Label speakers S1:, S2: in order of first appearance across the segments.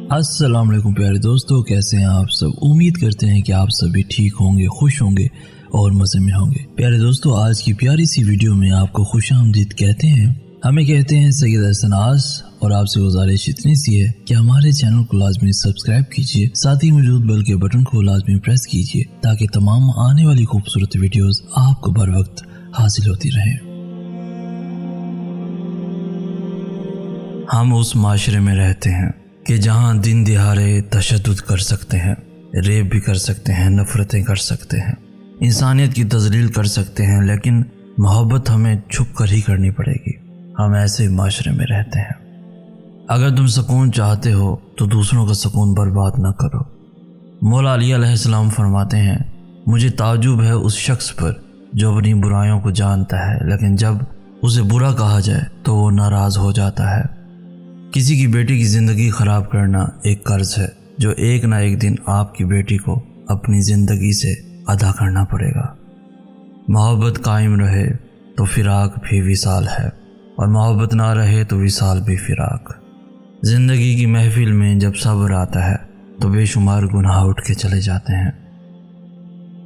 S1: अस्सलाम वालेकुम प्यारे दोस्तों, कैसे हैं आप सब। उम्मीद करते हैं कि आप सभी ठीक होंगे, खुश होंगे और मज़े में होंगे। प्यारे दोस्तों, आज की प्यारी सी वीडियो में आपको खुशामदीद कहते हैं। हमें कहते हैं सैयद हसन आस, और आपसे गुजारिश इतनी सी है कि हमारे चैनल को लाजमी सब्सक्राइब कीजिए, साथ ही मौजूद बेल के बटन को लाजमी प्रेस कीजिए ताकि तमाम आने वाली खूबसूरत वीडियोस आपको बर वक्त हासिल होती रहें। हम उस माशरे में रहते हैं कि जहाँ दिन दिहाड़े तशद्दुद कर सकते हैं, रेप भी कर सकते हैं, नफ़रतें कर सकते हैं, इंसानियत की तज़लील कर सकते हैं, लेकिन मोहब्बत हमें छुप कर ही करनी पड़ेगी। हम ऐसे माशरे में रहते हैं। अगर तुम सुकून चाहते हो तो दूसरों का सुकून बर्बाद ना करो। मौला अली अलैहिस्सलाम फरमाते हैं, मुझे ताज्जुब है उस शख्स पर जो अपनी बुराइयों को जानता है, लेकिन जब उसे बुरा कहा जाए तो वो नाराज़ हो जाता है। किसी की बेटी की ज़िंदगी ख़राब करना एक कर्ज है जो एक ना एक दिन आपकी बेटी को अपनी ज़िंदगी से अदा करना पड़ेगा। मोहब्बत कायम रहे तो फ़िराक भी विसाल है, और मोहब्बत ना रहे तो विसाल भी फ़िराक। ज़िंदगी की महफिल में जब सब्र आता है तो बेशुमार गुनाह उठ के चले जाते हैं।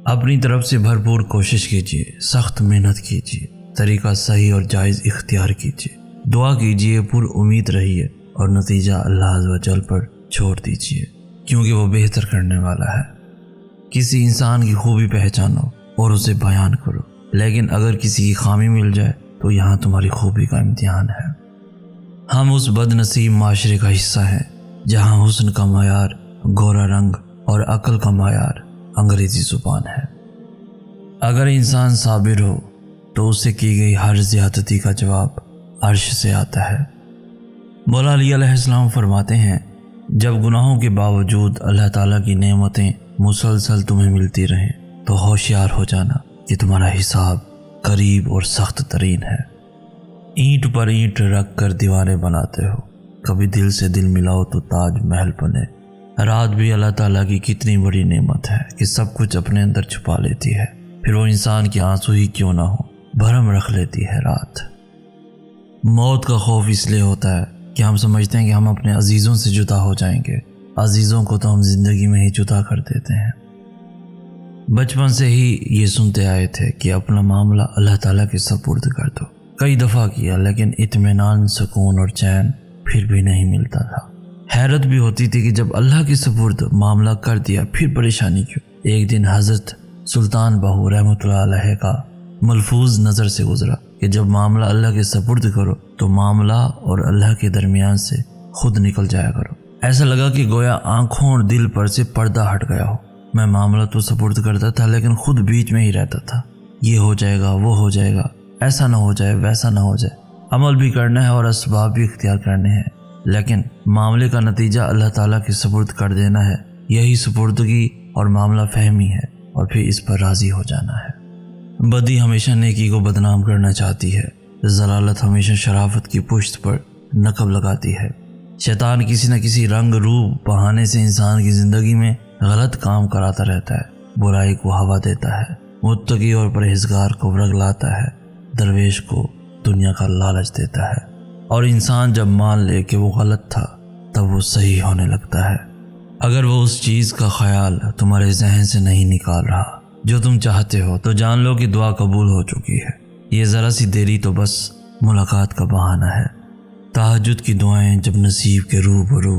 S1: अपनी तरफ से भरपूर कोशिश कीजिए, सख्त मेहनत कीजिए, तरीका सही और जायज़ इख्तियार कीजिए, दुआ कीजिए, पुर उम्मीद रहिए और नतीजा अल्लाह अज़्ज़ व जल पर छोड़ दीजिए, क्योंकि वो बेहतर करने वाला है। किसी इंसान की खूबी पहचानो और उसे बयान करो, लेकिन अगर किसी की खामी मिल जाए तो यहाँ तुम्हारी खूबी का इम्तिहान है। हम उस बदनसीब माशरे का हिस्सा हैं जहाँ हुस्न का मयार गोरा रंग और अक्ल का मयार अंग्रेज़ी ज़ुबान है। अगर इंसान साबिर हो तो उसे की गई हर ज़्यादती का जवाब अर्श से आता है। मौला अली अलैहिस्सलाम फरमाते हैं, जब गुनाहों के बावजूद अल्लाह ताला की नेमतें मुसलसल तुम्हें मिलती रहें तो होशियार हो जाना कि तुम्हारा हिसाब करीब और सख्त तरीन है। ईंट पर ईंट रख कर दीवारें बनाते हो, कभी दिल से दिल मिलाओ तो ताज महल बने। रात भी अल्लाह ताला की कितनी बड़ी नेमत है कि सब कुछ अपने अंदर छुपा लेती है, फिर वो इंसान के आंसू ही क्यों ना हो, भरम रख लेती है रात। मौत का खौफ इसलिए होता है कि हम समझते हैं कि हम अपने अजीज़ों से जुदा हो जाएंगे। अजीज़ों को तो हम ज़िंदगी में ही जुदा कर देते हैं। बचपन से ही ये सुनते आए थे कि अपना मामला अल्लाह ताला के सपुर्द कर दो। कई दफ़ा किया, लेकिन इत्मीनान, सुकून और चैन फिर भी नहीं मिलता था। हैरत भी होती थी कि जब अल्लाह के सपुर्द मामला कर दिया फिर परेशानी क्यों। एक दिन हज़रत सुल्तान बहू रहमतुल्लाह अलैह का मलफूज नज़र से गुजरा कि जब मामला अल्लाह के सपुर्द करो तो मामला और अल्लाह के दरमियान से खुद निकल जाया करो। ऐसा लगा कि गोया आंखों और दिल पर से पर्दा हट गया हो। मैं मामला तो सपुर्द करता था, लेकिन खुद बीच में ही रहता था। ये हो जाएगा, वो हो जाएगा, ऐसा ना हो जाए, वैसा ना हो जाए। अमल भी करना है और असबाब भी इख्तियार करने हैं, लेकिन मामले का नतीजा अल्लाह ताला के सपुर्द कर देना है। यही सपुर्दगी और मामला फहमी है, और फिर इस पर राज़ी हो जाना है। बदी हमेशा नेकी को बदनाम करना चाहती है, ज़लालत हमेशा शराफत की पुश्त पर नकब लगाती है। शैतान किसी न किसी रंग रूप बहाने से इंसान की ज़िंदगी में गलत काम कराता रहता है, बुराई को हवा देता है, मुत्तकी और परहेज़गार को रगलाता है, दरवेश को दुनिया का लालच देता है, और इंसान जब मान ले कि वो गलत था तब वो सही होने लगता है। अगर वो उस चीज़ का ख्याल तुम्हारे जहन से नहीं निकाल रहा जो तुम चाहते हो, तो जान लो कि दुआ कबूल हो चुकी है। ये ज़रा सी देरी तो बस मुलाकात का बहाना है। तहज्जुद की दुआएं जब नसीब के रूबरू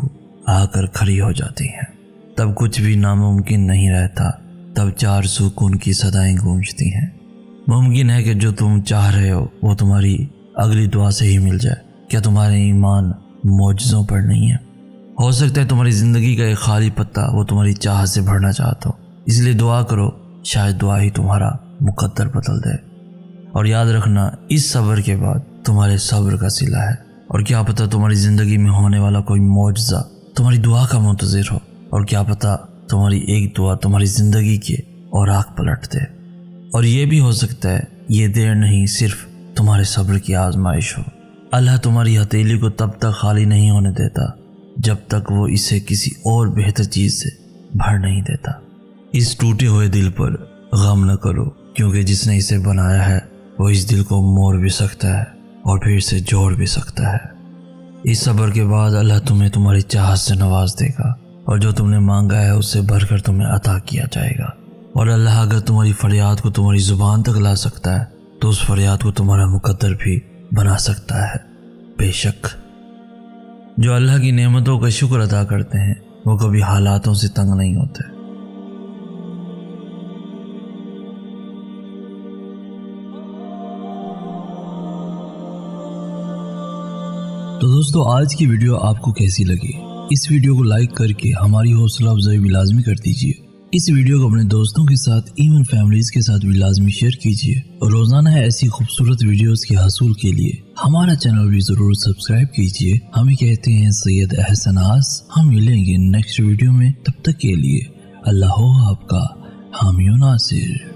S1: आकर खड़ी हो जाती हैं, तब कुछ भी नामुमकिन नहीं रहता। तब चार सुकून की सदाएं गूंजती हैं। मुमकिन है कि जो तुम चाह रहे हो वो तुम्हारी अगली दुआ से ही मिल जाए। क्या तुम्हारे ईमान मौजज़ों पर नहीं है? हो सकता है तुम्हारी ज़िंदगी का एक खाली पत्ता वो तुम्हारी चाह से भरना चाहता हो, इसलिए दुआ करो, शायद दुआ ही तुम्हारा मुकद्दर बदल दे। और याद रखना, इस सब्र के बाद तुम्हारे सब्र का सिला है, और क्या पता तुम्हारी ज़िंदगी में होने वाला कोई मौजज़ा तुम्हारी दुआ का मुंतज़िर हो, और क्या पता तुम्हारी एक दुआ तुम्हारी ज़िंदगी के और आँख पलट दे। और ये भी हो सकता है ये देर नहीं, सिर्फ तुम्हारे सब्र की आजमाइश हो। अल्लाह तुम्हारी हथेली को तब तक खाली नहीं होने देता जब तक वो इसे किसी और बेहतर चीज़ से भर नहीं देता। इस टूटे हुए दिल पर गम न करो, क्योंकि जिसने इसे बनाया है वो इस दिल को मोड़ भी सकता है और फिर इसे जोड़ भी सकता है। اس صبر کے بعد اللہ تمہیں تمہاری چاہت سے نواز دے گا اور جو تم نے مانگا ہے اس سے بڑھ کر تمہیں عطا کیا جائے گا۔ اور اللہ اگر تمہاری فریاد کو تمہاری زبان تک لا سکتا ہے تو اس فریاد کو تمہارا مقدر بھی بنا سکتا ہے۔ بے شک جو اللہ کی نعمتوں کا شکر ادا کرتے ہیں وہ کبھی حالاتوں سے تنگ نہیں ہوتے۔ تو دوستو آج کی ویڈیو آپ کو کیسی لگی؟ اس ویڈیو کو لائک کر کے ہماری حوصلہ افزائی بھی لازمی کر دیجیے۔ اس ویڈیو کو اپنے دوستوں کے ساتھ ایون فیملیز کے ساتھ بھی لازمی شیئر کیجیے اور روزانہ ایسی خوبصورت ویڈیوز کے حصول کے لیے ہمارا چینل بھی ضرور سبسکرائب کیجیے۔ ہمیں کہتے ہیں سید احسن آس۔ ہم ملیں گے نیکسٹ ویڈیو میں، تب تک کے لیے اللہ ہو آپ کا حامی و ناصر۔